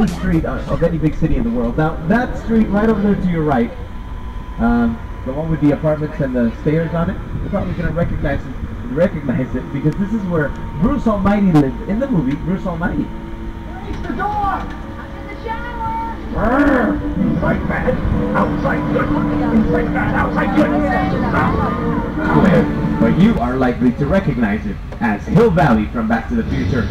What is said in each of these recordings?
the street of any big city in the world. Now, that street right over there to your right, the one with the apartments and the stairs on it, you're probably going to recognize it because this is where Bruce Almighty lived in the movie Bruce Almighty. Raise the door! I'm in the shower! Inside bad, outside good. Inside bad, outside good. But you are likely to recognize it as Hill Valley from Back to the Future.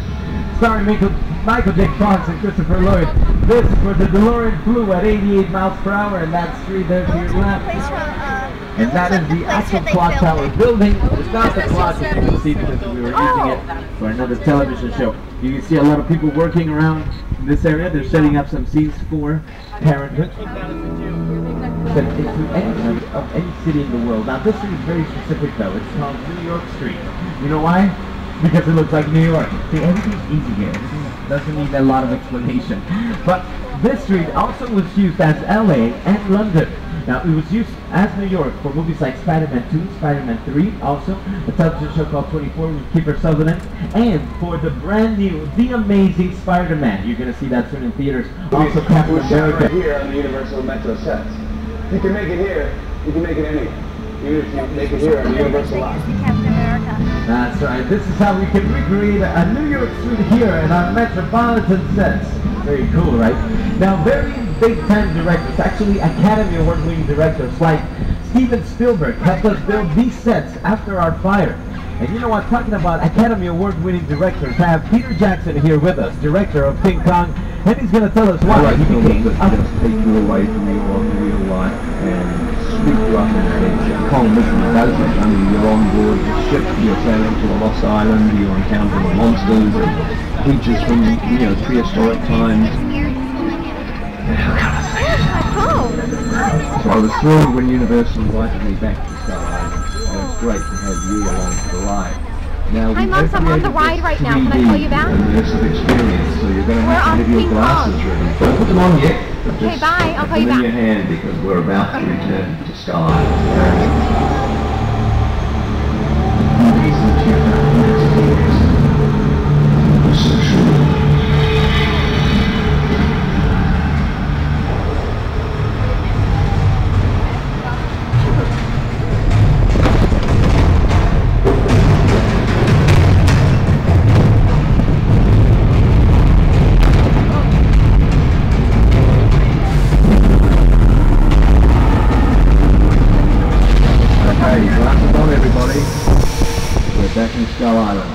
Starring Michael J. Fox and Christopher Lloyd. This is where the DeLorean flew at 88 miles per hour, and that street there to your left. And that is the actual clock tower building. It's not the clock, as you can see, because we were using it for another television show. You can see a lot of people working around in this area. They're setting up some scenes for Parenthood. But into any city in the world. Now this street is very specific though. It's called New York Street. You know why? Because it looks like New York. See, everything's easy here. Everything doesn't need a lot of explanation. But this street also was used as LA and London. Now, it was used as New York for movies like Spider-Man 2, Spider-Man 3, also a television show called 24 with Kiefer Sutherland, and for the brand new, The Amazing Spider-Man. You're going to see that soon in theaters. Also, Captain America. Right here on the Universal Metro sets. If you can make it here, you can make it anywhere. Even if you make it here on the Universal lot. That's right. This is how we can recreate a New York street here in our metropolitan sets. Very cool, right? Now, very big-time directors, actually Academy Award-winning directors like Steven Spielberg helped us build these sets after our fire. And you know what? Talking about Academy Award-winning directors, I have Peter Jackson here with us, director of King Kong, and he's going to tell us why he became just take you away from your real life and speak to us in a Kong mission does it. I mean, you're on board the ship, you're sailing to a lost island, you're encountering monsters and creatures from, prehistoric times. So I was thrilled when Universal invited me back to Star Island. And it's great to have you along for the ride. Now, hi Mom, I'm on the ride right now. Can I call you back? Immersive experience, so you're going to have to have your glasses ready. Don't put them on yet. Okay, bye. I'll call you back. back. In your hand because we're about to return to Star Island. Back in Star Island.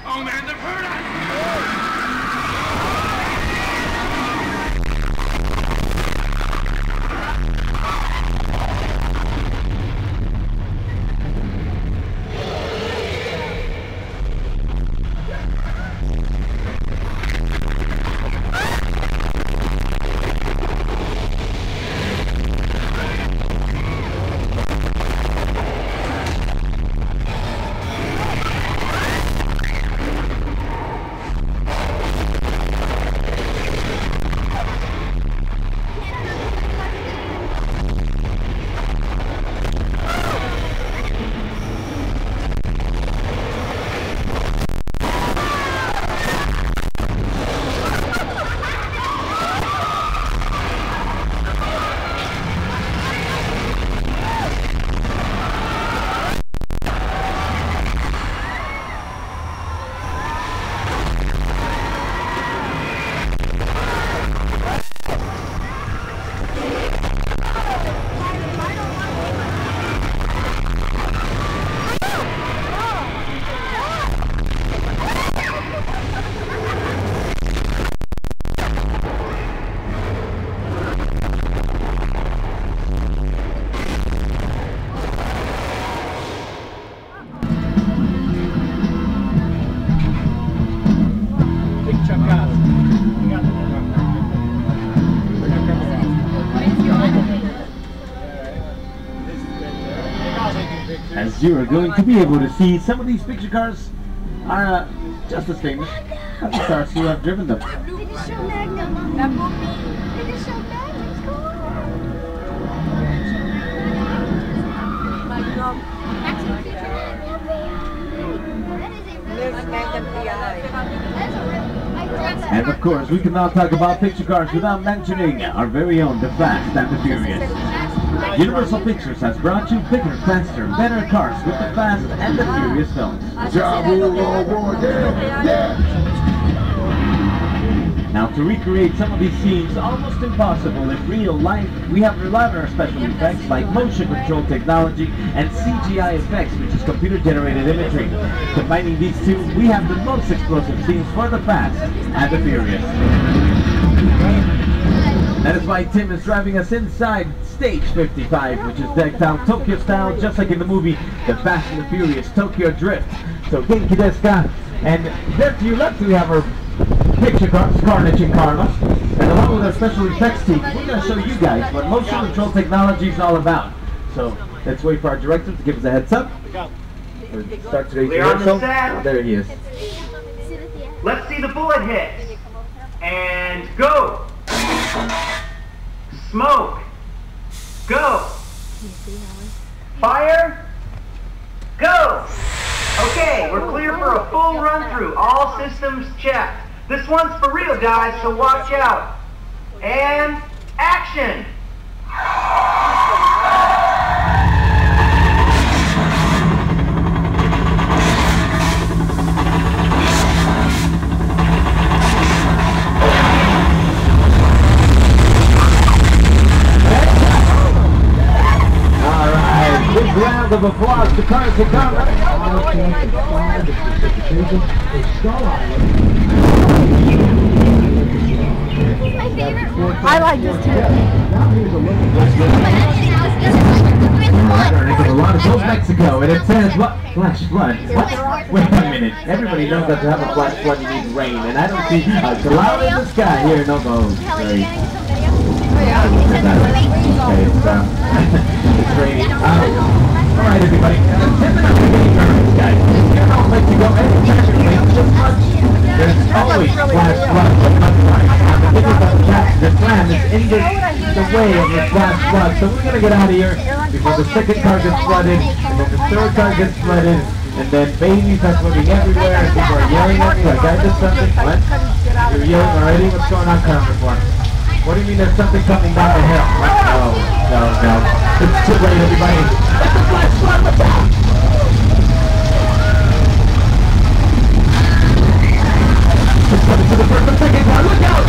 Oh man, they've heard us! As you are going to be able to see, some of these picture cars are just as famous as the stars who have driven them. They just show Magnum. That movie. They just show Magnum's car. Magnum. course, we cannot talk about picture cars without mentioning our very own The Fast and the Furious. Universal Pictures has brought you bigger, faster, better cars with The Fast and the Furious films. Now, to recreate some of these scenes, almost impossible in real life, we have relied on our special effects like motion control technology and CGI effects, which is computer-generated imagery. Combining these two, we have the most explosive scenes for The Fast and the Furious. That is why Tim is driving us inside Stage 55, which is decked out Tokyo style, just like in the movie The Fast and the Furious Tokyo Drift. So, genki desu ka? And there to your left, we have our picture cars, Carnage and Karma. And along with our special effects team, we're going to show you guys what motion control technology is all about. So, let's wait for our director to give us a heads up. We'll start today's rehearsal. There he is. Let's see the bullet hit. And go. Smoke. Go. Fire. Go. Okay, we're clear for a full run through. All systems checked. This one's for real, guys, so watch out. And action. Big round of applause to Carnage and Karma. I like this too. Mexico, Mexico, and it says what? Flash flood. What? Wait a minute. Everybody knows that to have a flash flood you need rain, and I don't see a cloud in the sky here. No, great. Okay, it's raining. Alright, everybody. Guys, you know Mexico, there's always flash flood. The plan is in the way of the flash flood, so we're going to get out of here before the second car gets flooded, and then the third car gets flooded, and then babies are flooding everywhere, and people are yelling at me like I did something. What? You're yelling already? What's going on, Carmen? What do you mean there's something coming down the hill? No. It's too late, everybody. Let the flash flood, what's out? It's coming to the first and second car, look out!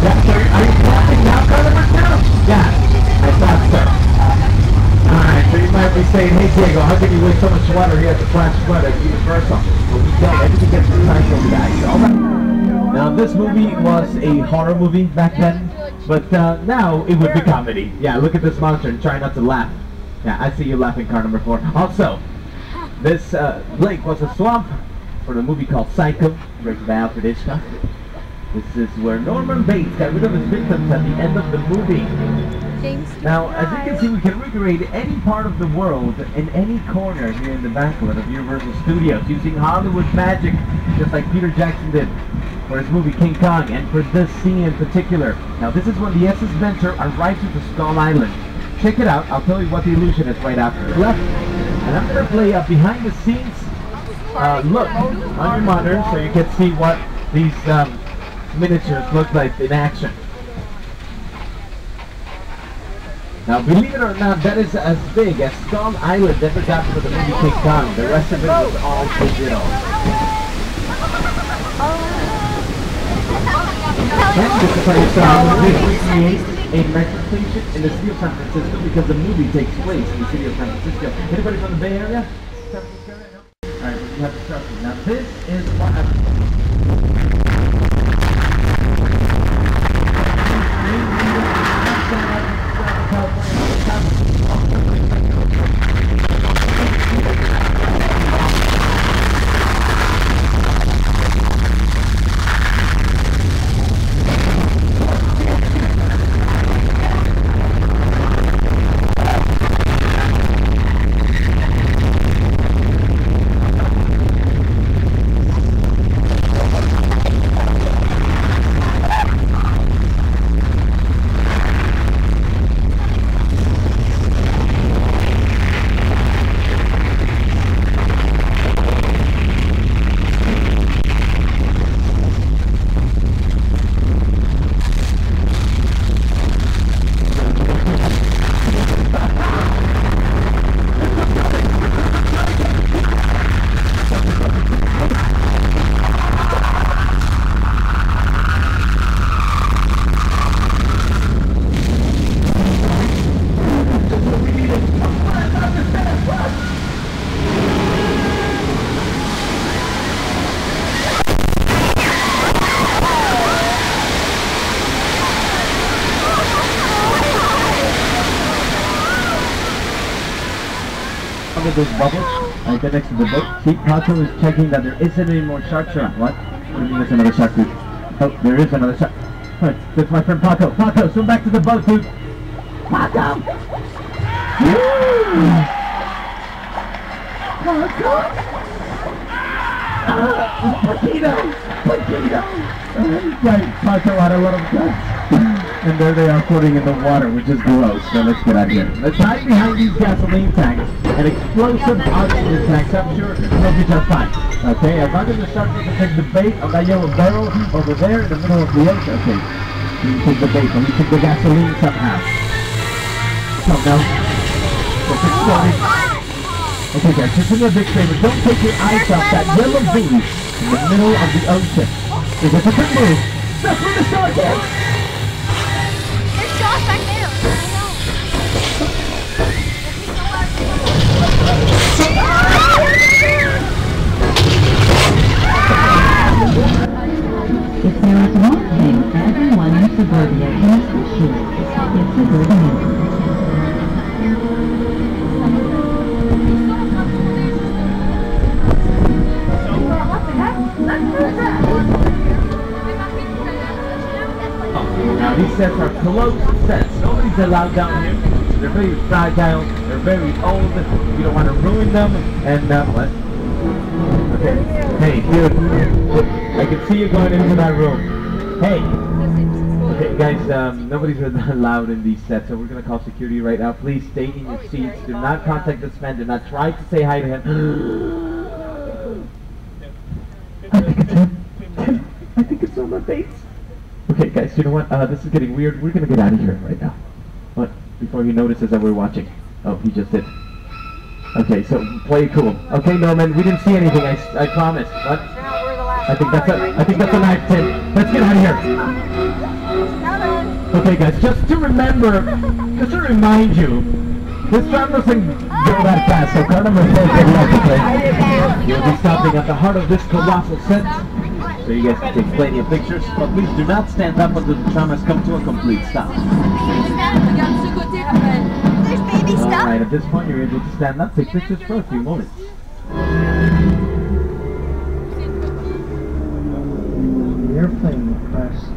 Are you flashing now, Carmen? Yeah, I thought so. Alright, so you might be saying, hey Diego, how can you waste so much water here at the flash flood at Universal? Well, we don't. Everything gets recycled, guys. Alright. Now, this movie was a horror movie back then, but now it would be comedy. Yeah, look at this monster and try not to laugh. Yeah, I see you laughing, car number 4. Also, this lake was a swamp for the movie called Psycho, directed by Alfred Hitchcock. This is where Norman Bates got rid of his victims at the end of the movie. Now, as you can see, we can recreate any part of the world in any corner here in the Backlot of Universal Studios using Hollywood magic, just like Peter Jackson did for his movie King Kong, and for this scene in particular. Now, this is when the SS Venture arrives at the Skull Island. Check it out. I'll tell you what the illusion is right after the left. And I'm going to play a behind-the-scenes look on your monitor so you can see what these miniatures look like in action. Now, believe it or not, that is as big as Skull Island ever got for the movie King Kong. The rest of it was all digital. And just to tell you something, this recreates a metro station in the city of San Francisco because the movie takes place in the city of San Francisco. Anybody from the Bay Area? San Francisco area? No? Alright, we have to start. Now, this is what with those bubbles right there next to the boat. See, Pato is checking that there isn't any more sharks around. What? What do you mean there's another shark, dude? Oh, there is another shark. Alright, that's my friend Pato. Pato, swim back to the boat, dude. Pato! Pato! Potato! Potato! Right, Pato had a lot of guts. And there they are floating in the water, which is gross. So let's get out of here. Let's hide behind these gasoline tanks and explosive oxygen tanks. I'm sure they'll be just fine. Okay, as long as the shark doesn't take the bait on that yellow barrel over there in the middle of the ocean. Okay, you take the bait, but you take the gasoline somehow. Oh no. It's exploding. Okay guys, just do me a big favor. Don't take your eyes off that yellow booty in the middle of the ocean. If it's a quick move, that's where the shark is! There's sharks back there. If there is one thing everyone in suburbia can appreciate, it's a good meal. Now these sets are closed sets. Nobody's allowed down here. They're very fragile. They're very old. You don't want to ruin them. And what? Okay. Hey, dude. I can see you going into that room. Hey. Okay, guys. Nobody's allowed in these sets, so we're gonna call security right now. Please stay in your seats. Do not contact this man. Do not try to say hi to him. I think it's him. I think it's on the base. Okay, guys, you know what? This is getting weird. We're gonna get out of here right now. What? Before he notices that we're watching. Oh, he just did. Okay, so play it cool. Okay, Norman, we didn't see anything. I promise. What? I think that's a knife, Tim. Let's get out of here. Okay, guys, just to remember, just to remind you, this time doesn't go that fast. So car number 4, good luck, okay? You'll be stopping at the heart of this colossal set. So you guys can take plenty of pictures, but please do not stand up until the tram has come to a complete stop. There's baby stuff. Alright, at this point you're able to stand up, take pictures for a few moments. The airplane crashed